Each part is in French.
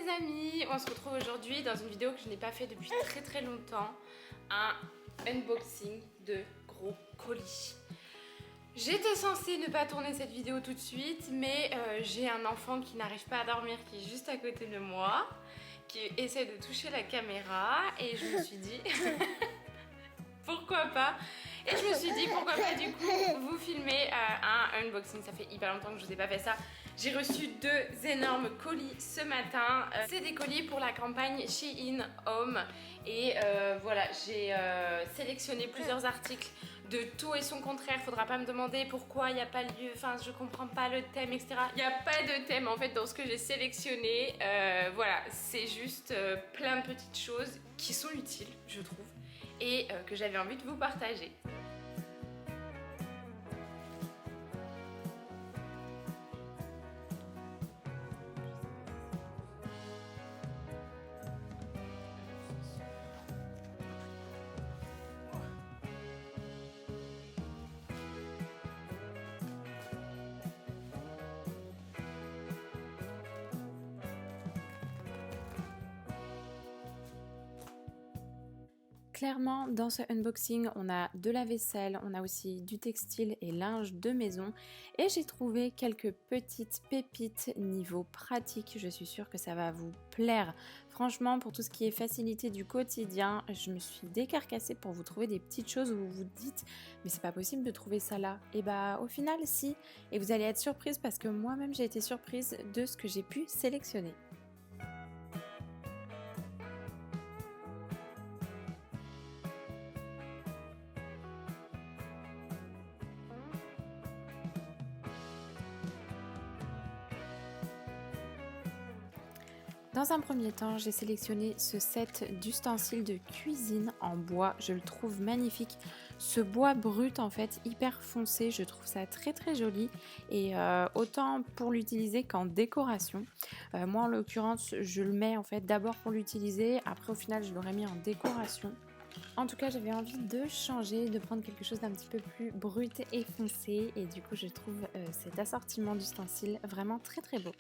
les amis, on se retrouve aujourd'hui dans une vidéo que je n'ai pas fait depuis très longtemps. Un unboxing de gros colis. J'étais censée ne pas tourner cette vidéo tout de suite, mais j'ai un enfant qui n'arrive pas à dormir, qui est juste à côté de moi, qui essaie de toucher la caméra, et je me suis dit pourquoi pas. Et je me suis dit pourquoi pas du coup vous filmer un unboxing. Ça fait hyper longtemps que je vous ai pas fait ça. J'ai reçu 2 énormes colis ce matin. C'est des colis pour la campagne Shein Home. Et voilà, j'ai sélectionné plusieurs articles de tout et son contraire. Faudra pas me demander pourquoi il n'y a pas lieu, enfin je comprends pas le thème, etc. Il n'y a pas de thème en fait dans ce que j'ai sélectionné. Voilà, c'est juste plein de petites choses qui sont utiles, je trouve, et que j'avais envie de vous partager. Clairement, dans ce unboxing, on a de la vaisselle, on a aussi du textile et linge de maison. Et j'ai trouvé quelques petites pépites niveau pratique. Je suis sûre que ça va vous plaire. Franchement, pour tout ce qui est facilité du quotidien, je me suis décarcassée pour vous trouver des petites choses où vous vous dites « mais c'est pas possible de trouver ça là ». Et bah au final, si. Et vous allez être surprise parce que moi-même, j'ai été surprise de ce que j'ai pu sélectionner. Dans un premier temps, j'ai sélectionné ce set d'ustensiles de cuisine en bois. Je le trouve magnifique. Ce bois brut, en fait, hyper foncé, je trouve ça très joli. Et autant pour l'utiliser qu'en décoration. Moi, en l'occurrence, je le mets en fait d'abord pour l'utiliser. Après, au final, je l'aurais mis en décoration. En tout cas, j'avais envie de changer, de prendre quelque chose d'un petit peu plus brut et foncé. Et du coup, je trouve cet assortiment d'ustensiles vraiment très beau.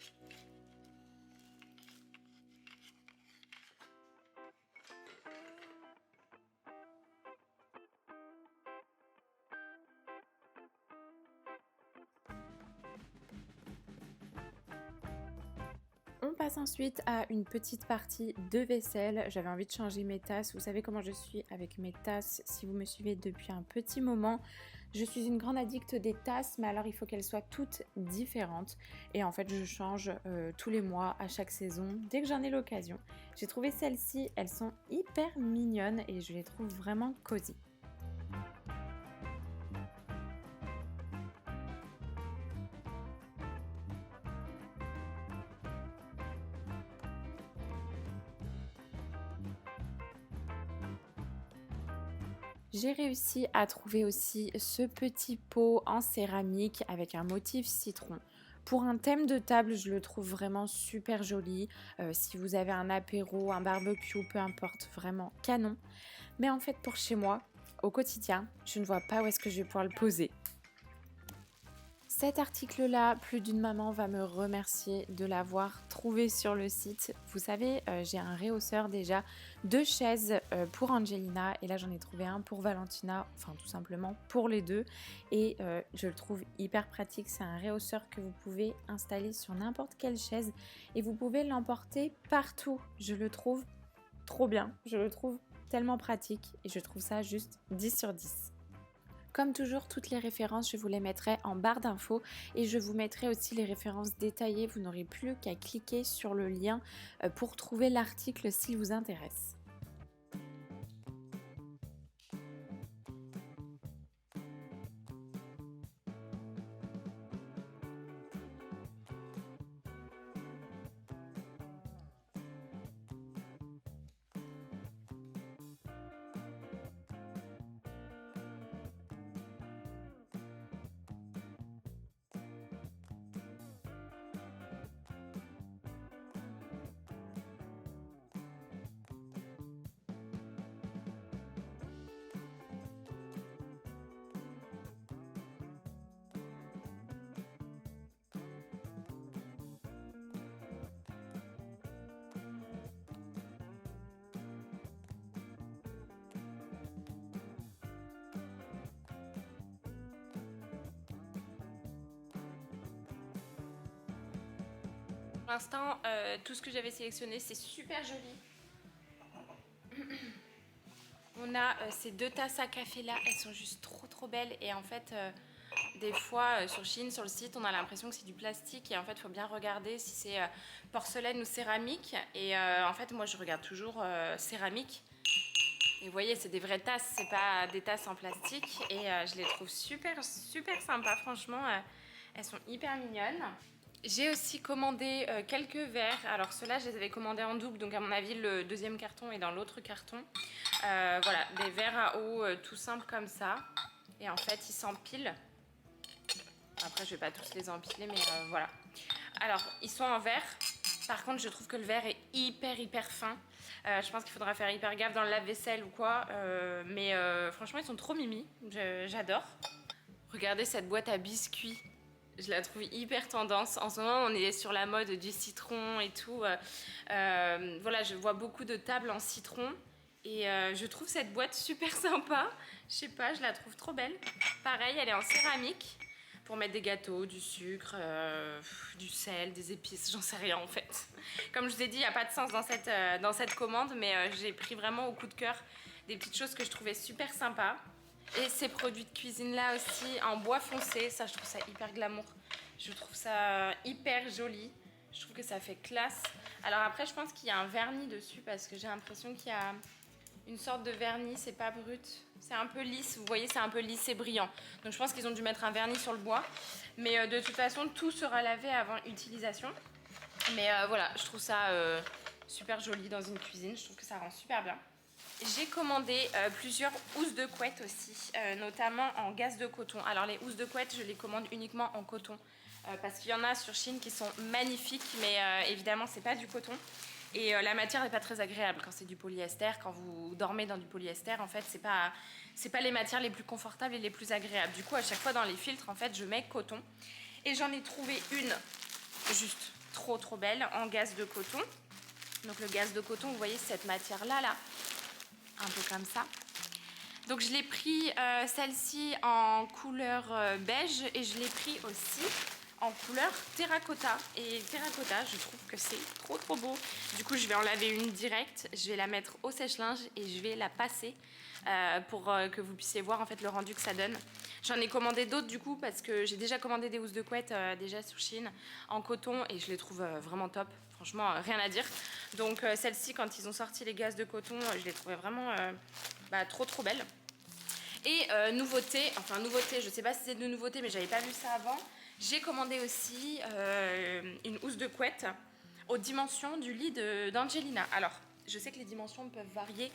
On passe ensuite à une petite partie de vaisselle. J'avais envie de changer mes tasses. Vous savez comment je suis avec mes tasses si vous me suivez depuis un petit moment. Je suis une grande addict des tasses, mais alors il faut qu'elles soient toutes différentes. Et en fait, je change tous les mois, à chaque saison, dès que j'en ai l'occasion. J'ai trouvé celles-ci, elles sont hyper mignonnes et je les trouve vraiment cosy. J'ai réussi à trouver aussi ce petit pot en céramique avec un motif citron. Pour un thème de table, je le trouve vraiment super joli. Si vous avez un apéro, un barbecue, peu importe, vraiment canon. Mais en fait, pour chez moi, au quotidien, je ne vois pas où est-ce que je vais pouvoir le poser. Cet article-là, plus d'une maman va me remercier de l'avoir trouvé sur le site. Vous savez, j'ai un réhausseur déjà, 2 chaises pour Angelina et là j'en ai trouvé un pour Valentina, enfin tout simplement pour les deux. Et je le trouve hyper pratique, c'est un réhausseur que vous pouvez installer sur n'importe quelle chaise et vous pouvez l'emporter partout. Je le trouve trop bien, je le trouve tellement pratique et je trouve ça juste 10 sur 10. Comme toujours, toutes les références, je vous les mettrai en barre d'infos et je vous mettrai aussi les références détaillées. Vous n'aurez plus qu'à cliquer sur le lien pour trouver l'article s'il vous intéresse. Pour l'instant, tout ce que j'avais sélectionné, c'est super joli. On a ces 2 tasses à café là, elles sont juste trop belles. Et en fait, des fois sur Shein, sur le site, on a l'impression que c'est du plastique. Et en fait, il faut bien regarder si c'est porcelaine ou céramique. Et en fait, moi, je regarde toujours céramique. Et vous voyez, c'est des vraies tasses, c'est pas des tasses en plastique. Et je les trouve super sympas, franchement. Elles sont hyper mignonnes. J'ai aussi commandé quelques verres. Alors ceux-là, je les avais commandés en double. Donc à mon avis, le deuxième carton est dans l'autre carton. Voilà, des verres à eau tout simples comme ça. Et en fait, ils s'empilent. Après, je vais pas tous les empiler, mais voilà. Alors, ils sont en verre. Par contre, je trouve que le verre est hyper fin. Je pense qu'il faudra faire hyper gaffe dans le lave-vaisselle ou quoi. Mais franchement, ils sont trop mimi. J'adore. Regardez cette boîte à biscuits. Je la trouve hyper tendance. En ce moment, on est sur la mode du citron et tout. Voilà, je vois beaucoup de tables en citron. Et je trouve cette boîte super sympa. Je sais pas, je la trouve trop belle. Pareil, elle est en céramique. Pour mettre des gâteaux, du sucre, du sel, des épices, j'en sais rien en fait. Comme je vous ai dit, il n'y a pas de sens dans cette commande, mais j'ai pris vraiment au coup de cœur des petites choses que je trouvais super sympas. Et ces produits de cuisine là aussi en bois foncé, ça je trouve ça hyper glamour. Je trouve ça hyper joli. Je trouve que ça fait classe. Alors après je pense qu'il y a un vernis dessus parce que j'ai l'impression qu'il y a une sorte de vernis, c'est pas brut. C'est un peu lisse, vous voyez c'est un peu lisse et brillant. Donc je pense qu'ils ont dû mettre un vernis sur le bois. Mais de toute façon tout sera lavé avant utilisation. Mais voilà, je trouve ça super joli dans une cuisine. Je trouve que ça rend super bien. J'ai commandé plusieurs housses de couette aussi, notamment en gaze de coton. Alors les housses de couette, je les commande uniquement en coton parce qu'il y en a sur Shein qui sont magnifiques, mais évidemment c'est pas du coton. Et la matière n'est pas très agréable quand c'est du polyester. Quand vous dormez dans du polyester, en fait, c'est pas les matières les plus confortables et les plus agréables. Du coup, à chaque fois dans les filtres, en fait, je mets coton. Et j'en ai trouvé une juste trop belle en gaze de coton. Donc le gaze de coton, vous voyez cette matière-là, là, un peu comme ça. Donc je l'ai pris celle-ci en couleur beige et je l'ai pris aussi en couleur terracotta. Et terracotta, je trouve que c'est trop beau. Du coup, je vais en laver une directe. Je vais la mettre au sèche-linge et je vais la passer pour que vous puissiez voir en fait le rendu que ça donne. J'en ai commandé d'autres du coup parce que j'ai déjà commandé des housses de couette déjà sur Shein en coton et je les trouve vraiment top. Franchement, rien à dire. Donc celle-ci, quand ils ont sorti les gazes de coton, je les trouvais vraiment trop belles. Et nouveauté, je sais pas si c'est de nouveauté, mais j'avais pas vu ça avant. J'ai commandé aussi une housse de couette aux dimensions du lit d'Angelina. Alors, je sais que les dimensions peuvent varier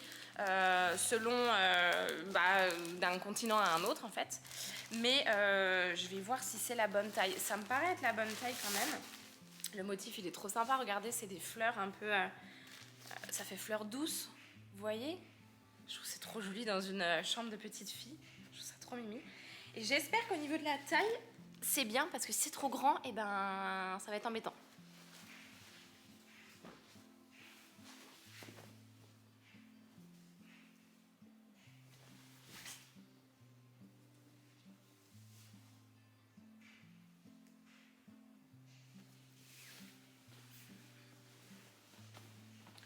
selon d'un continent à un autre en fait. Mais je vais voir si c'est la bonne taille. Ça me paraît être la bonne taille quand même. Le motif il est trop sympa, regardez, c'est des fleurs un peu... ça fait fleurs douces, vous voyez? Je trouve que c'est trop joli dans une chambre de petite fille. Je trouve ça trop mimi. Et j'espère qu'au niveau de la taille, c'est bien parce que si c'est trop grand, et ben ça va être embêtant.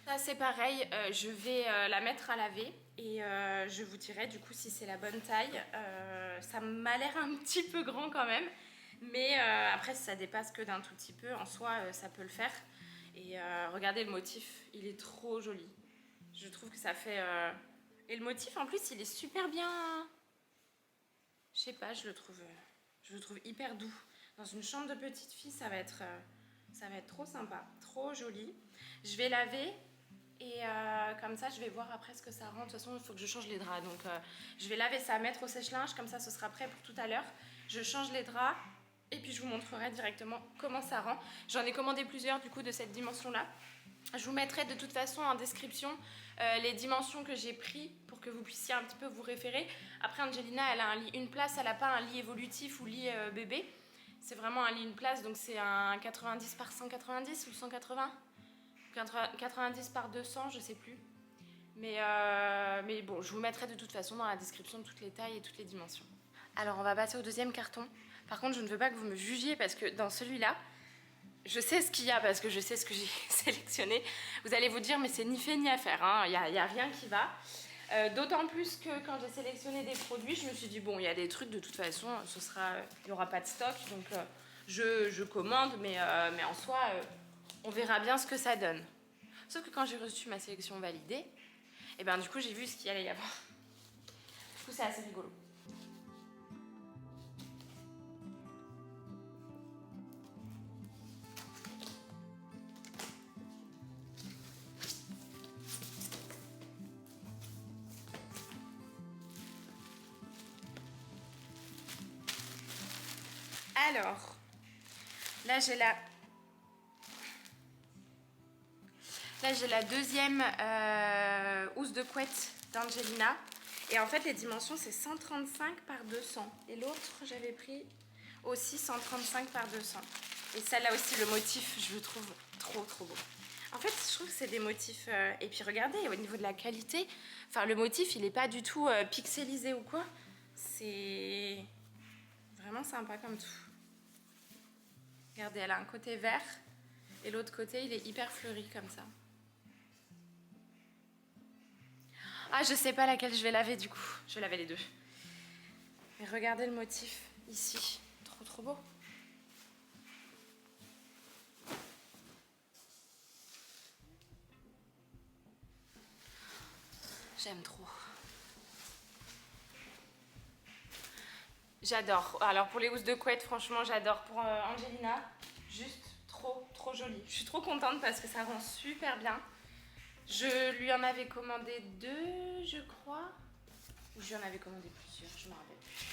Là c'est pareil, je vais la mettre à laver et je vous dirai du coup si c'est la bonne taille. Ça m'a l'air un petit peu grand quand même, mais après si ça dépasse que d'un tout petit peu, en soi ça peut le faire. Et regardez le motif, il est trop joli. Je trouve que ça fait... Et le motif en plus il est super bien... Je sais pas, je le trouve hyper doux. Dans une chambre de petite fille ça va être trop sympa, trop joli. Je vais laver. Et comme ça, je vais voir après ce que ça rend. De toute façon, il faut que je change les draps. Donc, je vais laver ça, mettre au sèche-linge. Comme ça, ce sera prêt pour tout à l'heure. Je change les draps. Et puis, je vous montrerai directement comment ça rend. J'en ai commandé plusieurs, du coup, de cette dimension-là. Je vous mettrai de toute façon en description les dimensions que j'ai pris pour que vous puissiez un petit peu vous référer. Après, Angelina, elle a un lit une place. Elle n'a pas un lit évolutif ou lit bébé. C'est vraiment un lit une place. Donc, c'est un 90 par 190 ou 180 90 par 200, je sais plus. Mais bon, je vous mettrai de toute façon dans la description toutes les tailles et toutes les dimensions. Alors, on va passer au deuxième carton. Par contre, je ne veux pas que vous me jugiez parce que dans celui-là, je sais ce qu'il y a parce que je sais ce que j'ai sélectionné. Vous allez vous dire mais c'est ni fait ni à faire, hein. Il y a rien qui va. D'autant plus que quand j'ai sélectionné des produits, je me suis dit bon, il y a des trucs de toute façon, il n'y aura pas de stock, donc je commande, mais en soi, on verra bien ce que ça donne. Sauf que quand j'ai reçu ma sélection validée, et ben du coup j'ai vu ce qu'il allait y avoir. Du coup c'est assez rigolo. Alors, là j'ai la deuxième housse de couette d'Angelina. Et en fait, les dimensions, c'est 135 par 200. Et l'autre, j'avais pris aussi 135 par 200. Et celle-là aussi, le motif, je le trouve trop, trop beau. En fait, je trouve que c'est des motifs... et puis regardez, au niveau de la qualité, enfin, le motif, il n'est pas du tout pixelisé ou quoi. C'est vraiment sympa comme tout. Regardez, elle a un côté vert. Et l'autre côté, il est hyper fleuri comme ça. Ah, je sais pas laquelle je vais laver du coup. Je vais laver les deux. Mais regardez le motif ici. Trop trop beau. J'aime trop. J'adore. Alors pour les housses de couette, franchement, j'adore. Pour Angelina, juste trop trop jolie. Je suis trop contente parce que ça rend super bien. Je lui en avais commandé 2, je crois. Ou je lui en avais commandé plusieurs, je me rappelle plus.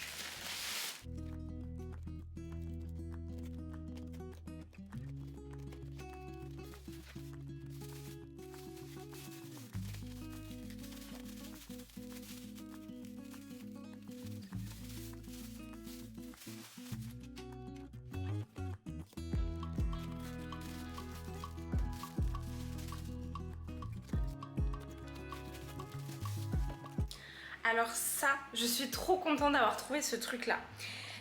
Alors ça, je suis trop contente d'avoir trouvé ce truc-là.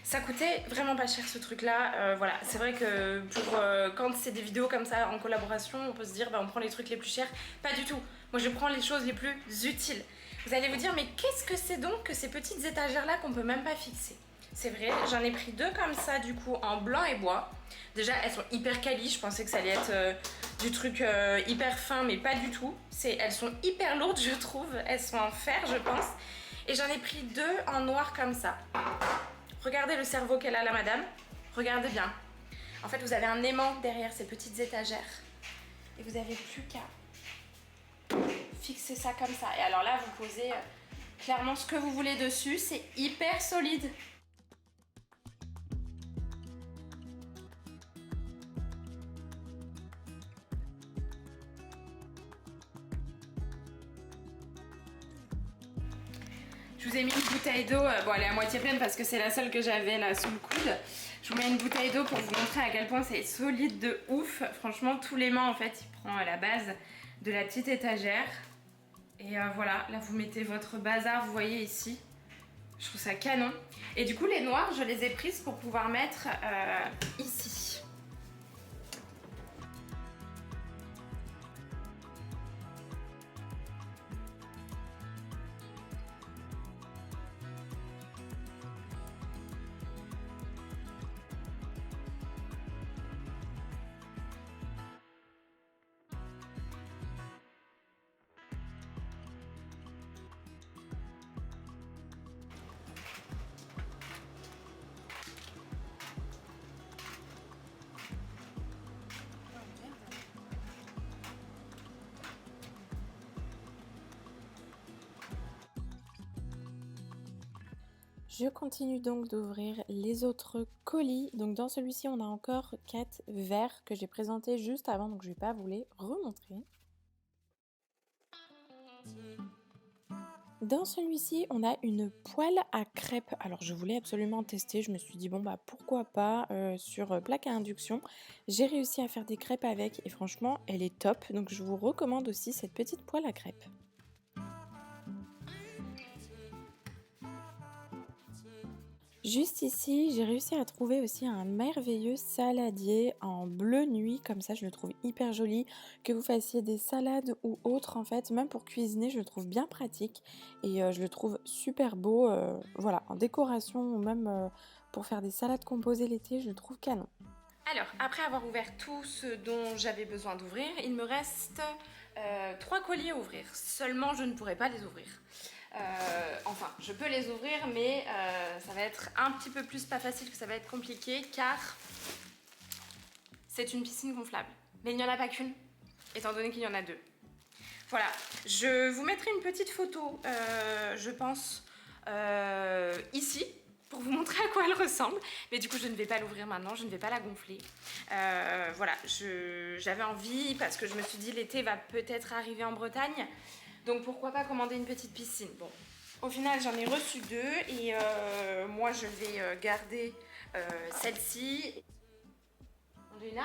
Ça coûtait vraiment pas cher ce truc-là. Voilà, c'est vrai que pour quand c'est des vidéos comme ça en collaboration, on peut se dire bah, on prend les trucs les plus chers. Pas du tout. Moi je prends les choses les plus utiles. Vous allez vous dire mais qu'est-ce que c'est donc que ces petites étagères-là qu'on peut même pas fixer? C'est vrai, j'en ai pris 2 comme ça du coup en blanc et bois. Déjà elles sont hyper quali, je pensais que ça allait être du truc hyper fin mais pas du tout. Elles sont hyper lourdes je trouve, elles sont en fer je pense. Et j'en ai pris 2 en noir comme ça. Regardez le cerveau qu'elle a la madame, regardez bien. En fait vous avez un aimant derrière ces petites étagères. Et vous n'avez plus qu'à fixer ça comme ça. Et alors là vous posez clairement ce que vous voulez dessus, c'est hyper solide. Je vous ai mis une bouteille d'eau, bon elle est à moitié pleine parce que c'est la seule que j'avais là sous le coude. Je vous mets une bouteille d'eau pour vous montrer à quel point c'est solide de ouf. Franchement tous les mains en fait il prend la base de la petite étagère. Et voilà, là vous mettez votre bazar, vous voyez ici. Je trouve ça canon. Et du coup les noirs je les ai prises pour pouvoir mettre ici. Je continue donc d'ouvrir les autres colis. Donc dans celui-ci, on a encore 4 verres que j'ai présentés juste avant, donc je ne vais pas vous les remontrer. Dans celui-ci, on a une poêle à crêpes. Alors je voulais absolument tester, je me suis dit bon bah pourquoi pas sur plaque à induction. J'ai réussi à faire des crêpes avec et franchement elle est top. Donc je vous recommande aussi cette petite poêle à crêpes. Juste ici, j'ai réussi à trouver aussi un merveilleux saladier en bleu nuit, comme ça je le trouve hyper joli. Que vous fassiez des salades ou autre en fait, même pour cuisiner, je le trouve bien pratique et je le trouve super beau, voilà, en décoration ou même pour faire des salades composées l'été, je le trouve canon. Alors, après avoir ouvert tout ce dont j'avais besoin d'ouvrir, il me reste 3 colis à ouvrir. Seulement, je ne pourrai pas les ouvrir. Enfin, je peux les ouvrir, mais ça va être un petit peu plus pas facile, que ça va être compliqué, car c'est une piscine gonflable. Mais il n'y en a pas qu'une, étant donné qu'il y en a 2. Voilà, je vous mettrai une petite photo, je pense, ici, pour vous montrer à quoi elle ressemble. Mais du coup, je ne vais pas l'ouvrir maintenant, je ne vais pas la gonfler. Voilà, j'avais envie, parce que je me suis dit l'été va peut-être arriver en Bretagne. Donc pourquoi pas commander une petite piscine. Bon, au final, j'en ai reçu 2 et moi, je vais garder celle-ci. Angelina ?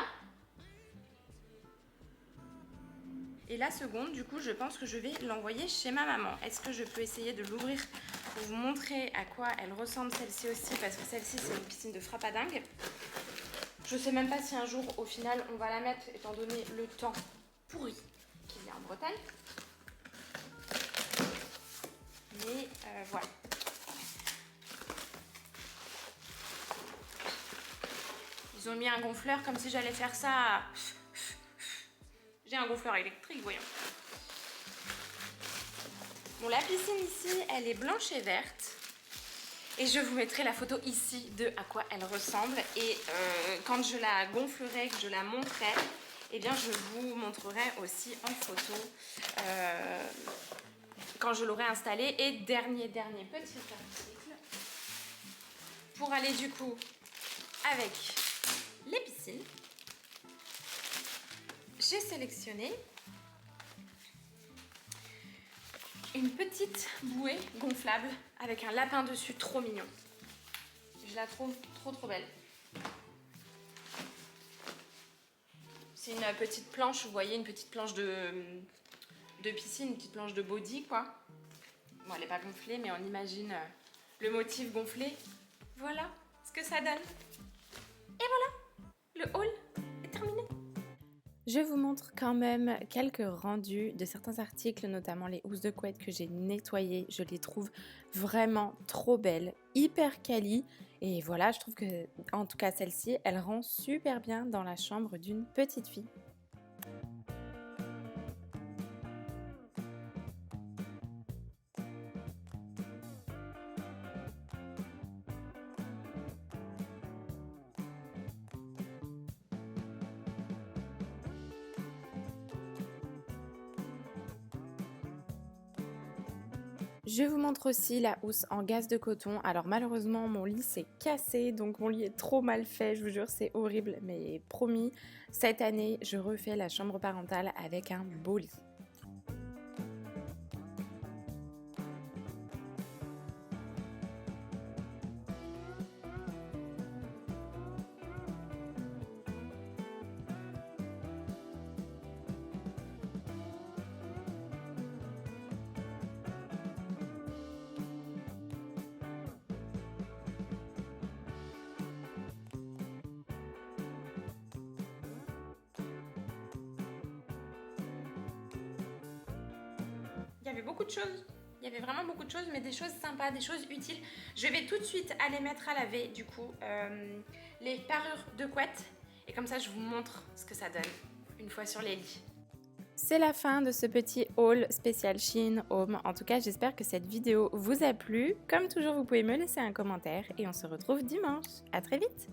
Et la seconde, du coup, je pense que je vais l'envoyer chez ma maman. Est-ce que je peux essayer de l'ouvrir pour vous montrer à quoi elle ressemble celle-ci aussi, parce que celle-ci, c'est une piscine de frappadingue. Je sais même pas si un jour, au final, on va la mettre, étant donné le temps pourri qu'il y a en Bretagne. Mais voilà. Ils ont mis un gonfleur comme si j'allais faire ça. J'ai un gonfleur électrique, voyons. Bon, la piscine ici, elle est blanche et verte. Et je vous mettrai la photo ici de à quoi elle ressemble. Et quand je la gonflerai, que je la monterai, eh bien je vous montrerai aussi en photo quand je l'aurai installée. Et dernier petit article. Pour aller du coup avec les piscines, j'ai sélectionné une petite bouée gonflable avec un lapin dessus, trop mignon. Je la trouve trop belle. C'est une petite planche, vous voyez, une petite planche de piscine, une petite planche de body, quoi. Bon, elle n'est pas gonflée, mais on imagine le motif gonflé. Voilà ce que ça donne. Et voilà, le haul est terminé. Je vous montre quand même quelques rendus de certains articles, notamment les housses de couette que j'ai nettoyées. Je les trouve vraiment trop belles, hyper quali. Et voilà, je trouve que, en tout cas celle-ci, elle rend super bien dans la chambre d'une petite fille. Je vous montre aussi la housse en gaze de coton. Alors malheureusement mon lit s'est cassé, donc mon lit est trop mal fait, je vous jure c'est horrible, mais promis, cette année je refais la chambre parentale avec un beau lit. Il y avait beaucoup de choses. Il y avait vraiment beaucoup de choses, mais des choses sympas, des choses utiles. Je vais tout de suite aller mettre à laver, du coup, les parures de couette. Et comme ça, je vous montre ce que ça donne une fois sur les lits. C'est la fin de ce petit haul spécial Shein Home. En tout cas, j'espère que cette vidéo vous a plu. Comme toujours, vous pouvez me laisser un commentaire et on se retrouve dimanche. À très vite!